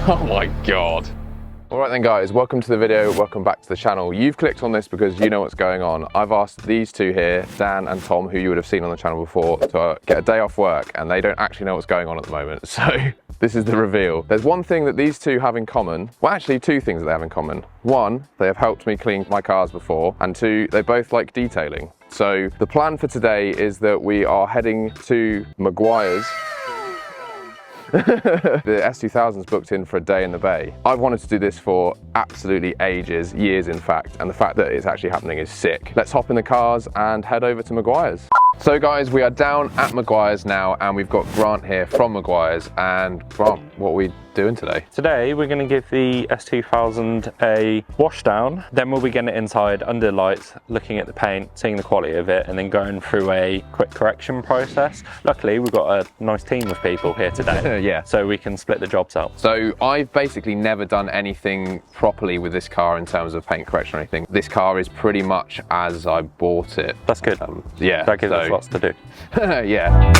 Oh my God. Alright then guys, welcome to the video, welcome back to the channel. You've clicked on this because you know what's going on. I've asked these two here, Dan and Tom, who you would have seen on the channel before, to get a day off work, and they don't actually know what's going on at the moment. So this is the reveal. There's one thing that these two have in common. Well, actually two things that they have in common. One, they have helped me clean my cars before, and two, they both like detailing. So the plan for today is that we are heading to Meguiars. The S2000's booked in for a day in the bay. I've wanted to do this for absolutely ages, years in fact, and the fact that it's actually happening is sick. Let's hop in the cars and head over to Meguiars. So guys, we are down at Meguiars now, and we've got Grant here from Meguiars. And Grant, what are we doing today? Today we're going to give the S2000 a wash down, then we'll be getting it inside under lights, looking at the paint, seeing the quality of it, and then going through a quick correction process. Luckily we've got a nice team of people here today. Yeah. So we can split the jobs out. So I've basically never done anything properly with this car in terms of paint correction or anything. This car is pretty much as I bought it. That's good. Yeah. That gives us lots to do. Yeah.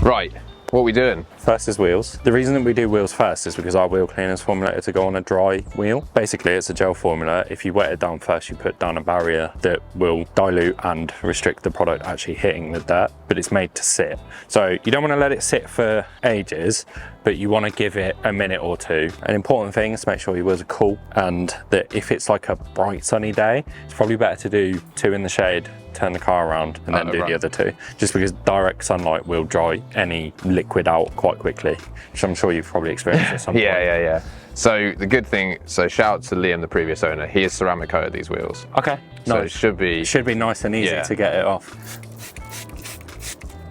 Right, what are we doing? First is wheels. The reason that we do wheels first is because our wheel cleaner is formulated to go on a dry wheel. Basically, it's a gel formula. If you wet it down first, you put down a barrier that will dilute and restrict the product actually hitting the dirt, but it's made to sit. So you don't want to let it sit for ages, but you want to give it a minute or two. An important thing is to make sure your wheels are cool, and that if it's like a bright sunny day, it's probably better to do 2 in the shade, turn the car around, and then do the other 2, just because direct sunlight will dry any liquid out quite quickly, which I'm sure you've probably experienced at some point. Yeah. So the good thing, so shout out to Liam, the previous owner, he has ceramic coated these wheels. Okay, So nice. it should be Nice and easy to get it off.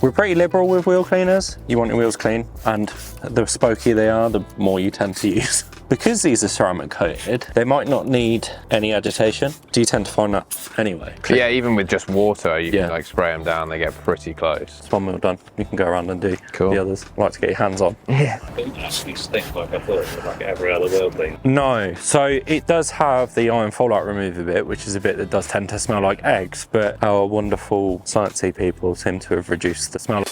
We're pretty liberal with wheel cleaners. You want your wheels clean, and the spokier they are, the more you tend to use. Because these are ceramic coated, they might not need any agitation. Do you tend to find that anyway? Yeah, even with just water, you can like spray them down, they get pretty close. It's one wheel done. You can go around and do the others. Like to get your hands on. Yeah. It didn't actually stink like I thought it would, like every other wheel thing. No, so it does have the iron fallout remover bit, which is a bit that does tend to smell like eggs, but our wonderful sciencey people seem to have reduced the smell.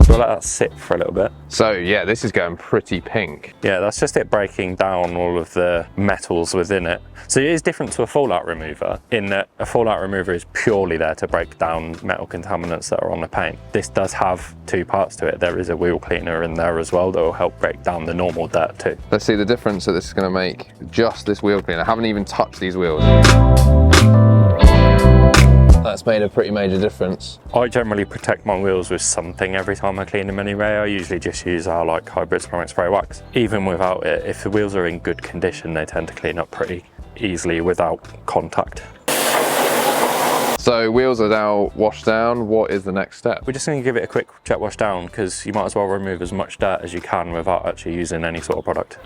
We'll let that sit for a little bit. So yeah, this is going pretty pink. Yeah, that's just it breaking down all of the metals within it. So it is different to a fallout remover in that a fallout remover is purely there to break down metal contaminants that are on the paint. This does have 2 parts to it. There is a wheel cleaner in there as well that will help break down the normal dirt too. Let's see the difference that this is going to make. Just this wheel cleaner. I haven't even touched these wheels. That's made a pretty major difference. I generally protect my wheels with something every time I clean them anyway. I usually just use our hybrid ceramic spray wax. Even without it, if the wheels are in good condition, they tend to clean up pretty easily without contact. So wheels are now washed down. What is the next step? We're just going to give it a quick jet wash down, because you might as well remove as much dirt as you can without actually using any sort of product.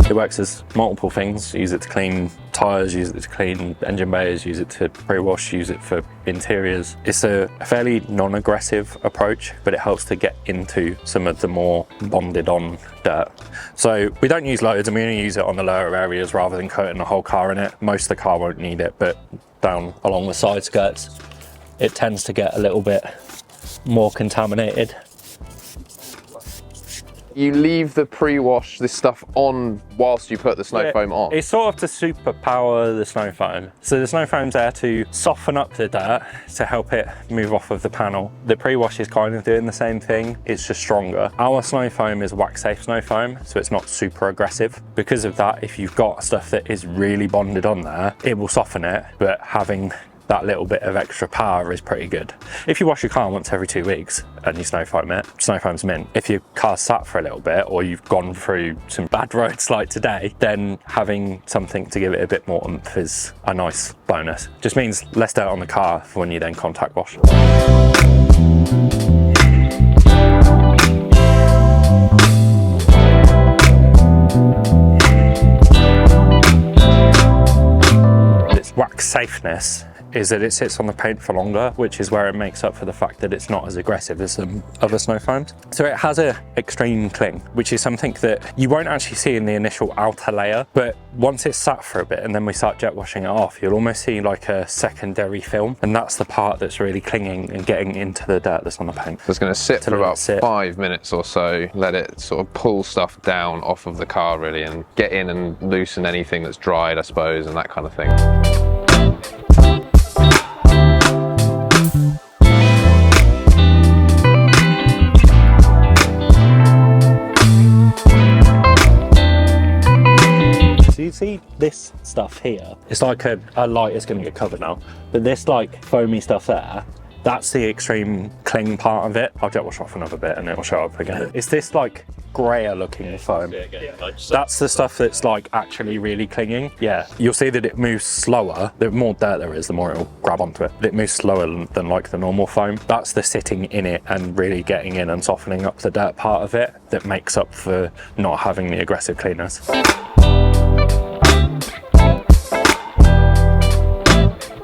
It works as multiple things. Use it to clean tyres, use it to clean engine bays, use it to pre-wash, use it for interiors. It's a fairly non-aggressive approach, but it helps to get into some of the more bonded on dirt. So we don't use loads, and we only use it on the lower areas rather than coating the whole car in it. Most of the car won't need it, but down along the side skirts, it tends to get a little bit more contaminated. You leave the pre-wash, this stuff on whilst you put the snow foam on? It's sort of to superpower the snow foam. So the snow foam's there to soften up the dirt, to help it move off of the panel. The pre-wash is kind of doing the same thing, it's just stronger. Our snow foam is wax safe snow foam, so it's not super aggressive. Because of that, if you've got stuff that is really bonded on there, it will soften it, but having that little bit of extra power is pretty good. If you wash your car once every 2 weeks and you snow foam it, snow foam's mint. If your car's sat for a little bit, or you've gone through some bad roads like today, then having something to give it a bit more oomph is a nice bonus. Just means less dirt on the car for when you then contact wash. wax safeness is that it sits on the paint for longer, which is where it makes up for the fact that it's not as aggressive as some other snow foams. So it has a extreme cling, which is something that you won't actually see in the initial outer layer, but once it's sat for a bit and then we start jet washing it off, you'll almost see like a secondary film, and that's the part that's really clinging and getting into the dirt that's on the paint. So it's going to sit for about 5 minutes or so, let it sort of pull stuff down off of the car really, and get in and loosen anything that's dried, I suppose, and that kind of thing. You see this stuff here, it's like a light is going to get covered now, but this like foamy stuff there, that's the extreme cling part of it. I'll jet wash off another bit and it'll show up again. It's this like grayer looking foam. That's the stuff that's like actually really clinging. Yeah, you'll see that it moves slower. The more dirt there is, the more it'll grab onto it. It moves slower than like the normal foam. That's the sitting in it and really getting in and softening up the dirt part of it that makes up for not having the aggressive cleanness.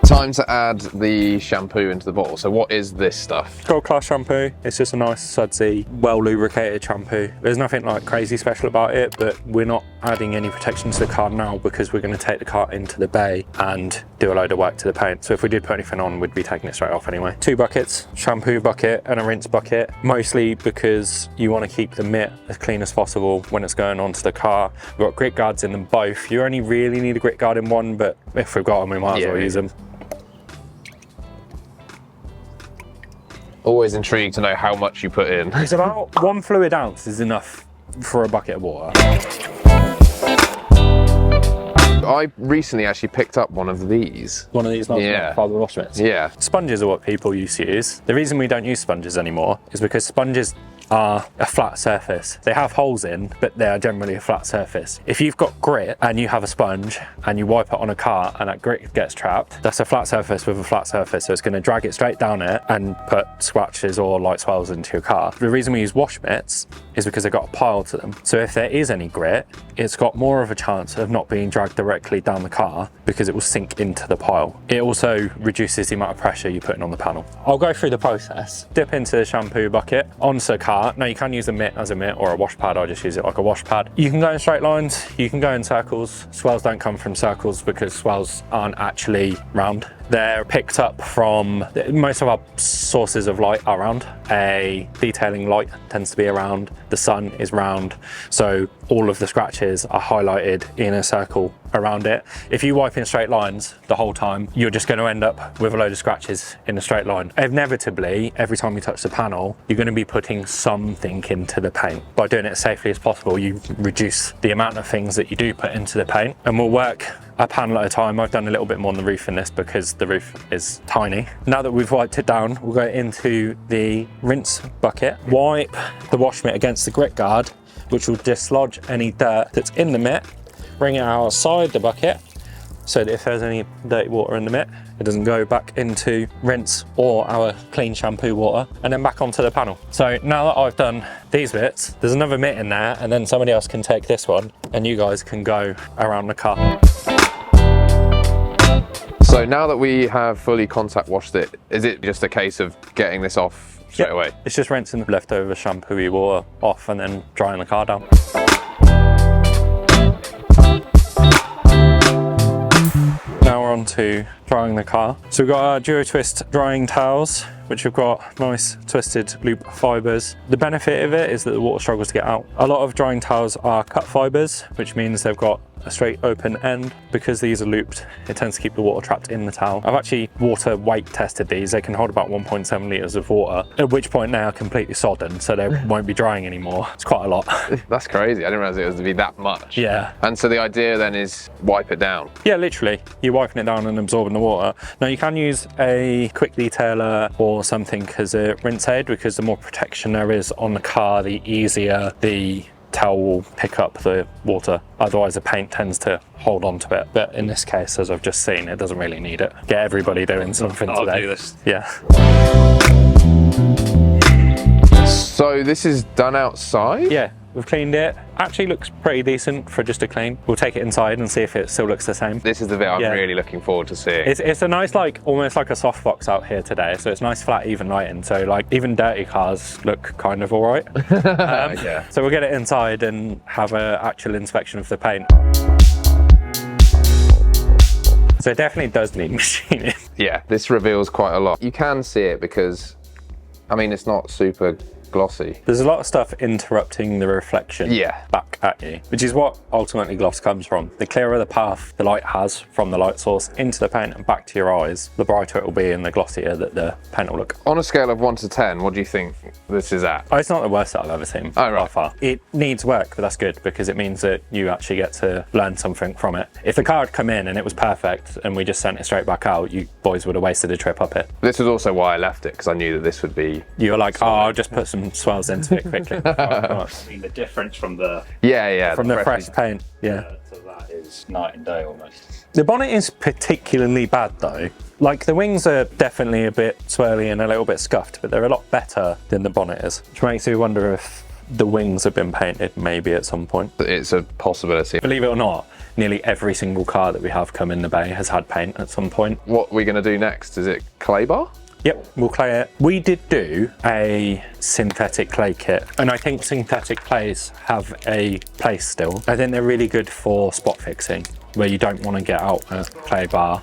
Time to add the shampoo into the bottle. So what is this stuff? Gold class shampoo. It's just a nice sudsy, well lubricated shampoo. There's nothing like crazy special about it, but we're not adding any protection to the car now because we're going to take the car into the bay and do a load of work to the paint. So if we did put anything on, we'd be taking it straight off anyway. 2 buckets, shampoo bucket and a rinse bucket, mostly because you want to keep the mitt as clean as possible when it's going onto the car. We've got grit guards in them both. You only really need a grit guard in one, but if we've got them, we might as well use them. Always intrigued to know how much you put in. It's about 1 fluid ounce is enough for a bucket of water. I recently actually picked up one of these. One of these nice fibre wash mitts? Yeah. Sponges are what people used to use. The reason we don't use sponges anymore is because sponges are a flat surface. They have holes in, but they are generally a flat surface. If you've got grit and you have a sponge and you wipe it on a car and that grit gets trapped, that's a flat surface with a flat surface, so it's going to drag it straight down it and put scratches or light swirls into your car. The reason we use wash mitts is because they've got a pile to them. So if there is any grit, it's got more of a chance of not being dragged directly down the car because it will sink into the pile. It also reduces the amount of pressure you're putting on the panel. I'll go through the process. Dip into the shampoo bucket, onto the car. Now you can use a mitt as a mitt or a wash pad. I just use it like a wash pad. You can go in straight lines, you can go in circles. Swirls don't come from circles because swirls aren't actually round. They're picked up from, most of our sources of light are round. A detailing light tends to be around, the sun is round, so all of the scratches are highlighted in a circle around it. If you wipe in straight lines the whole time, you're just going to end up with a load of scratches in a straight line. Inevitably, every time you touch the panel, you're going to be putting something into the paint. By doing it as safely as possible, you reduce the amount of things that you do put into the paint, and we'll work a panel at a time. I've done a little bit more on the roof in this because the roof is tiny. Now that we've wiped it down, we'll go into the rinse bucket, wipe the wash mitt against the grit guard, which will dislodge any dirt that's in the mitt, bring it outside the bucket so that if there's any dirty water in the mitt, it doesn't go back into rinse or our clean shampoo water, and then back onto the panel. So now that I've done these bits, there's another mitt in there, and then somebody else can take this one and you guys can go around the car. So now that we have fully contact washed it, is it just a case of getting this off straight away? It's just rinsing the leftover shampooy water off and then drying the car down. Now we're on to drying the car. So we've got our Duo Twist drying towels, which have got nice twisted loop fibres. The benefit of it is that the water struggles to get out. A lot of drying towels are cut fibres, which means they've got a straight open end. Because these are looped, it tends to keep the water trapped in the towel. I've actually water weight tested these. They can hold about 1.7 litres of water, at which point they are completely sodden, so they won't be drying anymore. It's quite a lot. That's crazy. I didn't realise it was to be that much. Yeah. And so the idea then is wipe it down. Yeah, literally. You're wiping it down and absorbing the water. Now you can use a quick detailer or something as a rinse aid, because the more protection there is on the car, the easier the towel will pick up the water. Otherwise the paint tends to hold on to it. But in this case, as I've just seen, it doesn't really need it. Get everybody doing something today. I'll do this. Yeah. So this is done outside? Yeah. we've cleaned it. Actually looks pretty decent for just a clean. We'll take it inside and see if it still looks the same. This is the bit I'm really looking forward to seeing. It's a nice, like, almost like a softbox out here today. So it's nice, flat, even lighting. So like even dirty cars look kind of all right. Yeah. So we'll get it inside and have an actual inspection of the paint. So it definitely does need machining. Yeah, this reveals quite a lot. You can see it because, I mean, it's not super glossy. There's a lot of stuff interrupting the reflection back at you, which is what ultimately gloss comes from. The clearer the path the light has from the light source into the paint and back to your eyes, the brighter it will be and the glossier that the paint will look. On a scale of 1 to 10, what do you think this is at? Oh, it's not the worst that I've ever seen by far. It needs work, but that's good because it means that you actually get to learn something from it. If the car had come in and it was perfect and we just sent it straight back out, you boys would have wasted a trip up it. This was also why I left it, because I knew that this would be... You were like, oh, I'll just put some swirls into it quickly. I mean, the difference from the From the fresh paint, to that is night and day almost. The bonnet is particularly bad though. Like the wings are definitely a bit swirly and a little bit scuffed, but they're a lot better than the bonnet is, which makes you wonder if the wings have been painted maybe at some point. It's a possibility. Believe it or not, nearly every single car that we have come in the bay has had paint at some point. What are we going to do next? Is it clay bar? Yep, we'll clay it. We did do a synthetic clay kit, and I think synthetic clays have a place still. I think they're really good for spot fixing, where you don't want to get out a clay bar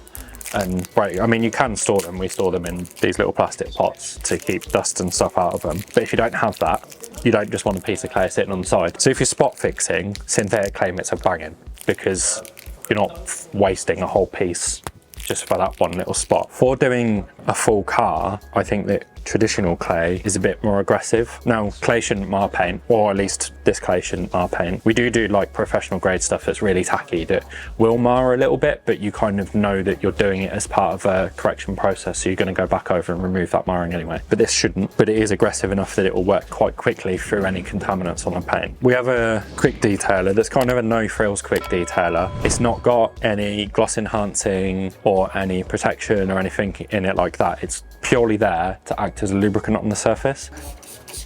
and break. I mean, you can store them. We store them in these little plastic pots to keep dust and stuff out of them. But if you don't have that, you don't just want a piece of clay sitting on the side. So if you're spot fixing, synthetic clay mitts are banging because you're not wasting a whole piece just for that one little spot. For doing a full car, I think that traditional clay is a bit more aggressive. Now, clay shouldn't mar paint, or at least this clay shouldn't mar paint. We do like professional grade stuff that's really tacky that will mar a little bit, but you kind of know that you're doing it as part of a correction process, so you're going to go back over and remove that marring anyway. But this shouldn't, but it is aggressive enough that it will work quite quickly through any contaminants on the paint. We have a quick detailer that's kind of a no frills quick detailer. It's not got any gloss enhancing or any protection or anything in it like that. It's purely there to act as a lubricant on the surface.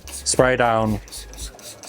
Spray down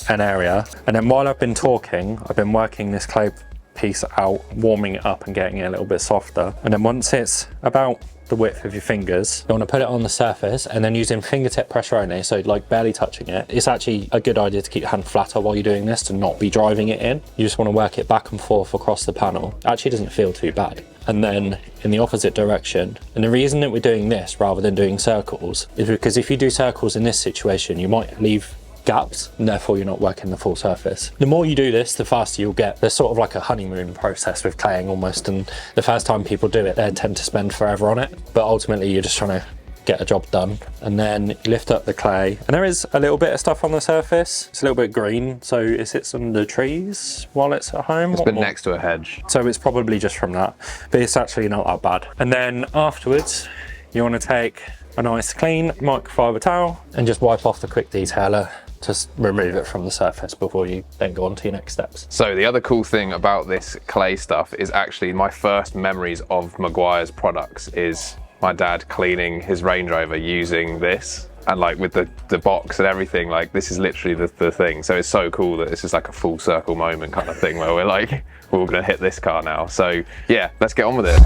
an area, and then while I've been talking, I've been working this clay piece out, warming it up and getting it a little bit softer. And then once it's about the width of your fingers, you want to put it on the surface, and then using fingertip pressure only, so like barely touching it. It's actually a good idea to keep your hand flatter while you're doing this, to not be driving it in. You just want to work it back and forth across the panel. It actually doesn't feel too bad. And then in the opposite direction. And the reason that we're doing this rather than doing circles is because if you do circles in this situation, you might leave gaps, and therefore you're not working the full surface. The more you do this, the faster you'll get. There's sort of like a honeymoon process with claying almost, and the first time people do it, they tend to spend forever on it, but ultimately you're just trying to get a job done. And then you lift up the clay, and there is a little bit of stuff on the surface. It's a little bit green, so it sits under trees while it's at home. It's been next to a hedge, so it's probably just from that, but it's actually not that bad. And then afterwards, you want to take a nice clean microfiber towel and just wipe off the quick detailer to remove it from the surface before you then go on to your next steps. So the other cool thing about this clay stuff is actually my first memories of Meguiar's products is my dad cleaning his Range Rover using this, and like with the box and everything, like this is literally the thing. So it's so cool that this is like a full circle moment kind of thing where we're like, we're all gonna hit this car now. So yeah, let's get on with it.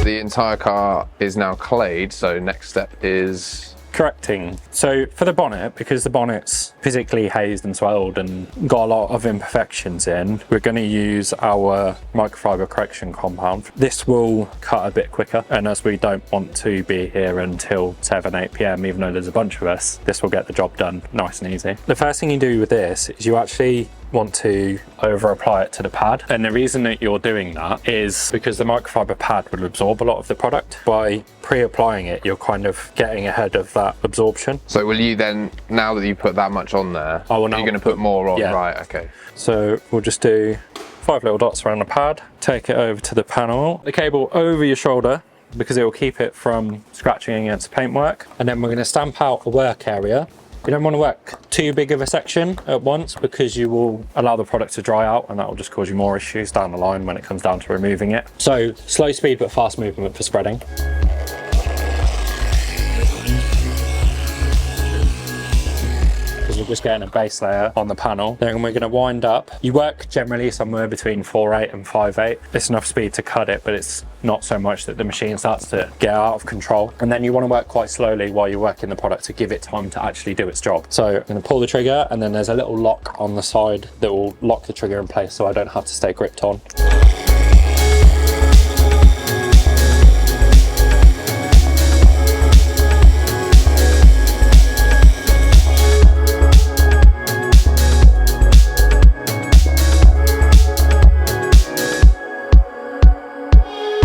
The entire car is now clayed, so next step is correcting. So for the bonnet, because the bonnet's physically hazed and swelled and got a lot of imperfections in, we're going to use our microfiber correction compound. This will cut a bit quicker, and as we don't want to be here until 7-8 p.m, even though there's a bunch of us, this will get the job done nice and easy. The first thing you do with this is you actually want to over apply it to the pad, and the reason that you're doing that is because the microfiber pad will absorb a lot of the product. By pre-applying it, you're kind of getting ahead of that absorption. So will you then, now that you put that much on there, are you going to put more on? Yeah. Right, okay. So we'll just do 5 little dots around the pad, take it over to the panel, the cable over your shoulder because it will keep it from scratching against paintwork, and then we're going to stamp out a work area. You don't want to work too big of a section at once because you will allow the product to dry out, and that will just cause you more issues down the line when it comes down to removing it. So slow speed but fast movement for spreading. because we're just getting a base layer on the panel. Then we're going to wind up. You work generally somewhere between 4/8 and 5/8. It's enough speed to cut it, but it's not so much that the machine starts to get out of control. And then you want to work quite slowly while you're working the product to give it time to actually do its job. So I'm going to pull the trigger, and then there's a little lock on the side that will lock the trigger in place so I don't have to stay gripped on.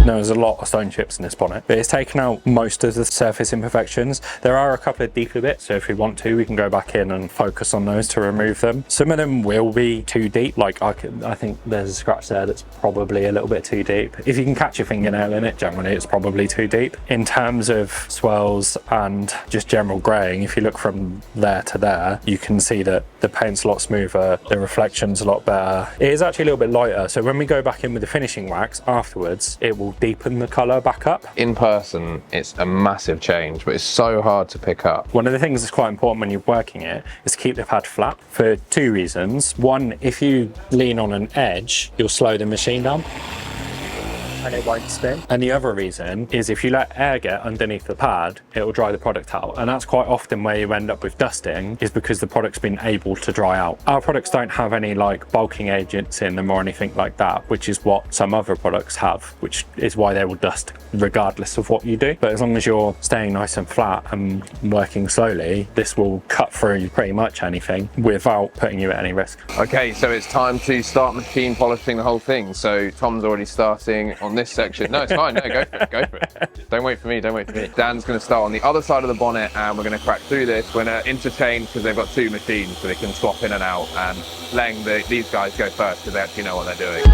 Now, there's a lot of stone chips in this bonnet, but it's taken out most of the surface imperfections. There are a couple of deeper bits, so if we want to, we can go back in and focus on those to remove them. Some of them will be too deep, like I think there's a scratch there that's probably a little bit too deep. If you can catch your fingernail in it, generally it's probably too deep. In terms of swirls and just general greying, if you look from there to there, you can see that the paint's a lot smoother, the reflection's a lot better. It is actually a little bit lighter, so when we go back in with the finishing wax afterwards, it will deepen the colour back up. In person, it's a massive change, but it's so hard to pick up. One of the things that's quite important when you're working it is to keep the pad flat for two reasons. One, if you lean on an edge, you'll slow the machine down and it won't spin. And the other reason is if you let air get underneath the pad, it will dry the product out. And that's quite often where you end up with dusting, is because the product's been able to dry out. Our products don't have any like bulking agents in them or anything like that, which is what some other products have, which is why they will dust regardless of what you do. But as long as you're staying nice and flat and working slowly, this will cut through pretty much anything without putting you at any risk. Okay, so it's time to start machine polishing the whole thing. So Tom's already starting on this section. No, it's fine. No, go for it. Go for it. Don't wait for me. Don't wait for me. Dan's going to start on the other side of the bonnet, and we're going to crack through this. We're going to interchange because they've got two machines, so they can swap in and out. And letting these guys go first because they actually know what they're doing.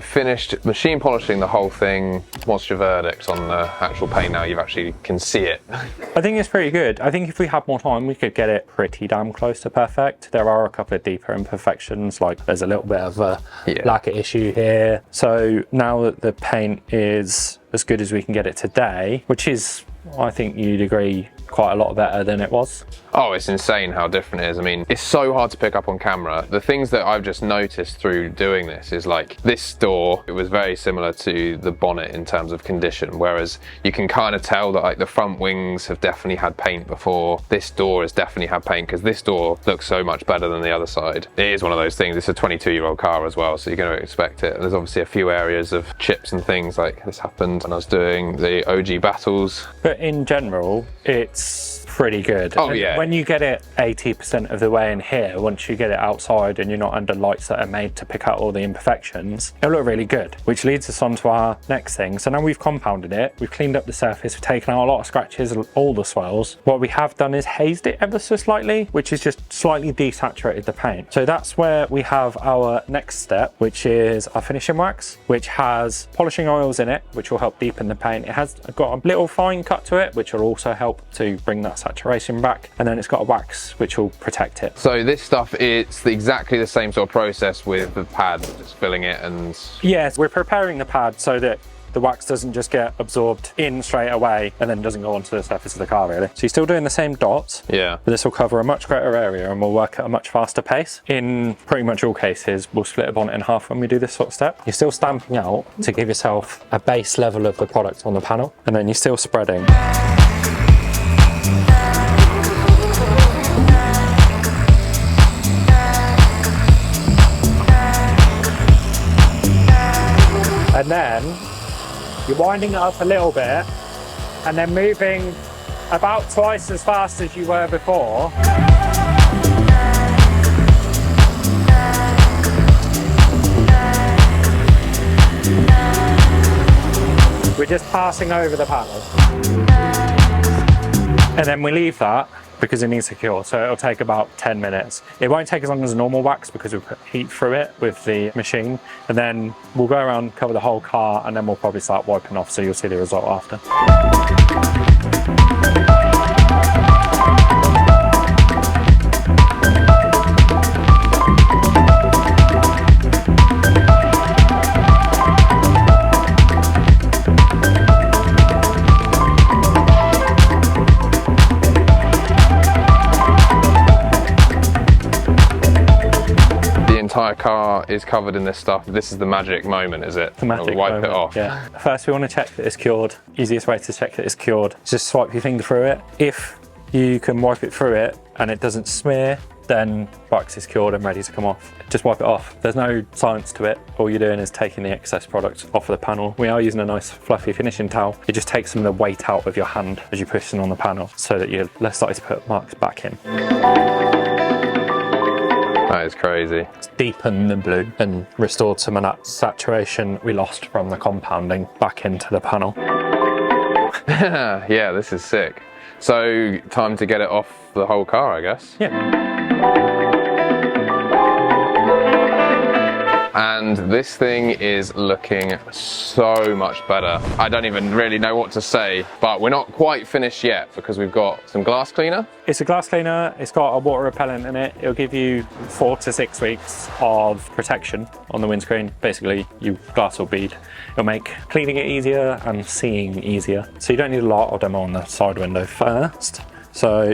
Finished machine polishing the whole thing. What's your verdict on the actual paint now you actually can see it? I think it's pretty good. I think if we had more time, we could get it pretty damn close to perfect. There are a couple of deeper imperfections, like there's a little bit of a lacquer issue here. So now that the paint is as good as we can get it today, which is, I think you'd agree, quite a lot better than it was. Oh, it's insane how different it is. I mean, it's so hard to pick up on camera. The things that I've just noticed through doing this is like this door, it was very similar to the bonnet in terms of condition, whereas you can kind of tell that like the front wings have definitely had paint before. This door has definitely had paint because this door looks so much better than the other side. It is one of those things. It's a 22-year-old car as well, so you're going to expect it. And there's obviously a few areas of chips and things, like this happened when I was doing the OG battles. But in general, it's pretty good. Oh, yeah. When you get it 80% of the way in here, once you get it outside and you're not under lights that are made to pick out all the imperfections, it'll look really good, which leads us on to our next thing. So now we've compounded it, we've cleaned up the surface, we've taken out a lot of scratches, all the swirls. What we have done is hazed it ever so slightly, which is just slightly desaturated the paint. So that's where we have our next step, which is our finishing wax, which has polishing oils in it, which will help deepen the paint. It has got a little fine cut to it, which will also help to bring that saturation back, and then it's got a wax which will protect it. So this stuff, it's exactly the same sort of process with the pad, just filling it and... Yes, we're preparing the pad so that the wax doesn't just get absorbed in straight away and then doesn't go onto the surface of the car really. So you're still doing the same dots, yeah, but this will cover a much greater area and we'll work at a much faster pace. In pretty much all cases, we'll split a bonnet in half when we do this sort of step. You're still stamping out to give yourself a base level of the product on the panel, and then you're still spreading. And then you're winding it up a little bit and then moving about twice as fast as you were before. We're just passing over the panel. And then we leave that because it needs to cure. So it'll take about 10 minutes. It won't take as long as a normal wax because we put heat through it with the machine. And then we'll go around, cover the whole car, and then we'll probably start wiping off. So you'll see the result after. Entire car is covered in this stuff. This is the magic moment, is it? The magic wipe moment, it off. Yeah. First, we want to check that it's cured. Easiest way to check that it's cured is just swipe your finger through it. If you can wipe it through it and it doesn't smear, then wax is cured and ready to come off. Just wipe it off. There's no science to it. All you're doing is taking the excess product off of the panel. We are using a nice fluffy finishing towel. It just takes some of the weight out of your hand as you push it on the panel so that you're less likely to put marks back in. That is crazy. It's deepened the blue and restored some of that saturation we lost from the compounding back into the panel. Yeah, this is sick. So, time to get it off the whole car, I guess. Yeah. And this thing is looking so much better. I don't even really know what to say, but we're not quite finished yet because we've got some glass cleaner. It's a glass cleaner. It's got a water repellent in it. It'll give you 4 to 6 weeks of protection on the windscreen. Basically, your glass will bead. It'll make cleaning it easier and seeing easier. So you don't need a lot of them on the side window first. So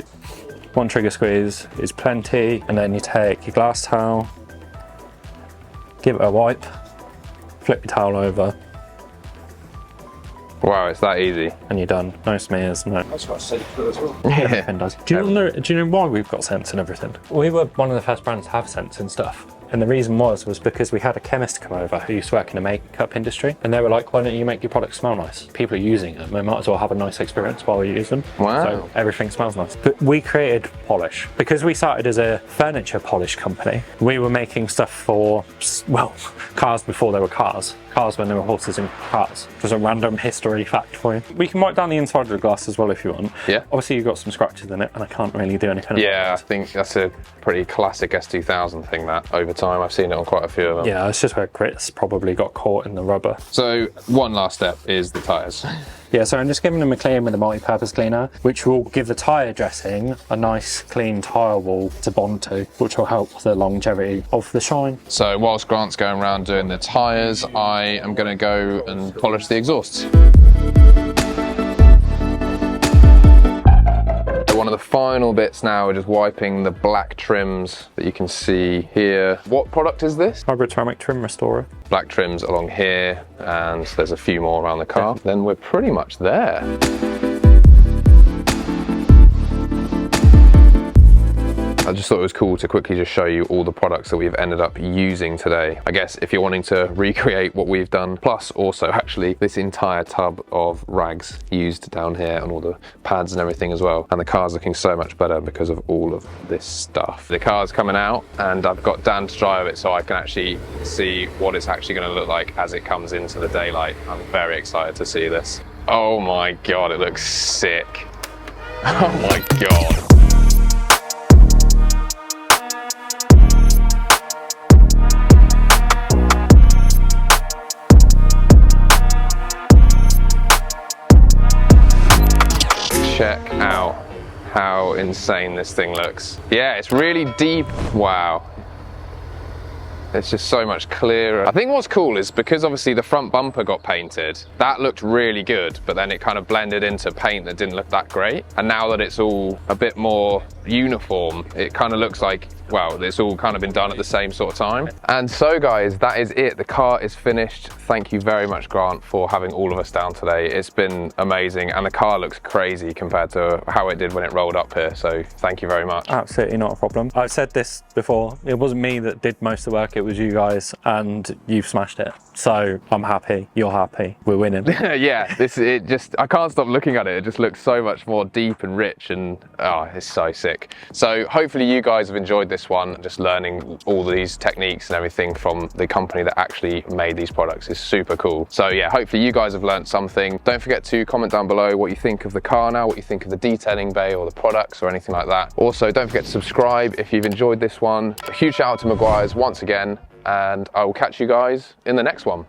1 trigger squeeze is plenty. And then you take your glass towel, give it a wipe, flip your towel over. Wow, it's that easy. And you're done. No smears, no. That's got sensor as well. Everything does. Do you know why we've got scents and everything? We were one of the first brands to have scents and stuff. And the reason was because we had a chemist come over who used to work in the makeup industry, and they were like, why don't you make your products smell nice? People are using them, they might as well have a nice experience while we use them. Wow. So everything smells nice. But we created polish. Because we started as a furniture polish company, we were making stuff for, well, cars before there were cars. Cars when there were horses in cars. Just a random history fact for you. We can wipe down the inside of the glass as well if you want. Yeah. Obviously you've got some scratches in it and I can't really do anything Yeah, I about it. think that's a pretty classic S2000 thing that over time I've seen it on quite a few of them. Yeah, it's just where grits probably got caught in the rubber. So one last step is the tyres. Yeah, so I'm just giving them a clean with a multi-purpose cleaner, which will give the tyre dressing a nice clean tyre wall to bond to, which will help the longevity of the shine. So whilst Grant's going around doing the tyres, I am going to go and polish the exhausts. One of the final bits now, we're just wiping the black trims that you can see here. What product is this? Hybrid ceramic trim restorer. Black trims along here, and there's a few more around the car. Yeah. Then we're pretty much there. I just thought it was cool to quickly just show you all the products that we've ended up using today. I guess if you're wanting to recreate what we've done, plus also actually this entire tub of rags used down here and all the pads and everything as well. And the car's looking so much better because of all of this stuff. The car's coming out and I've got Dan to drive it so I can actually see what it's actually going to look like as it comes into the daylight. I'm very excited to see this. Oh my God, it looks sick. Oh my God. Check out how insane this thing looks. Yeah, it's really deep. Wow. It's just so much clearer. I think what's cool is because obviously the front bumper got painted, that looked really good, but then it kind of blended into paint that didn't look that great. And now that it's all a bit more uniform, it kind of looks like, well, it's all kind of been done at the same sort of time. And so guys, that is it. The car is finished. Thank you very much, Grant, for having all of us down today. It's been amazing. And the car looks crazy compared to how it did when it rolled up here. So thank you very much. Absolutely not a problem. I've said this before. It wasn't me that did most of the work. It was you guys, and you've smashed it. So I'm happy, you're happy, we're winning. Yeah, I can't stop looking at it. It just looks so much more deep and rich, and oh, it's so sick. So hopefully you guys have enjoyed this one, just learning all these techniques and everything from the company that actually made these products. Is super cool. So yeah, hopefully you guys have learned something. Don't forget to comment down below what you think of the car now, what you think of the detailing bay or the products or anything like that. Also, don't forget to subscribe if you've enjoyed this one. A huge shout out to Meguiars once again, and I will catch you guys in the next one.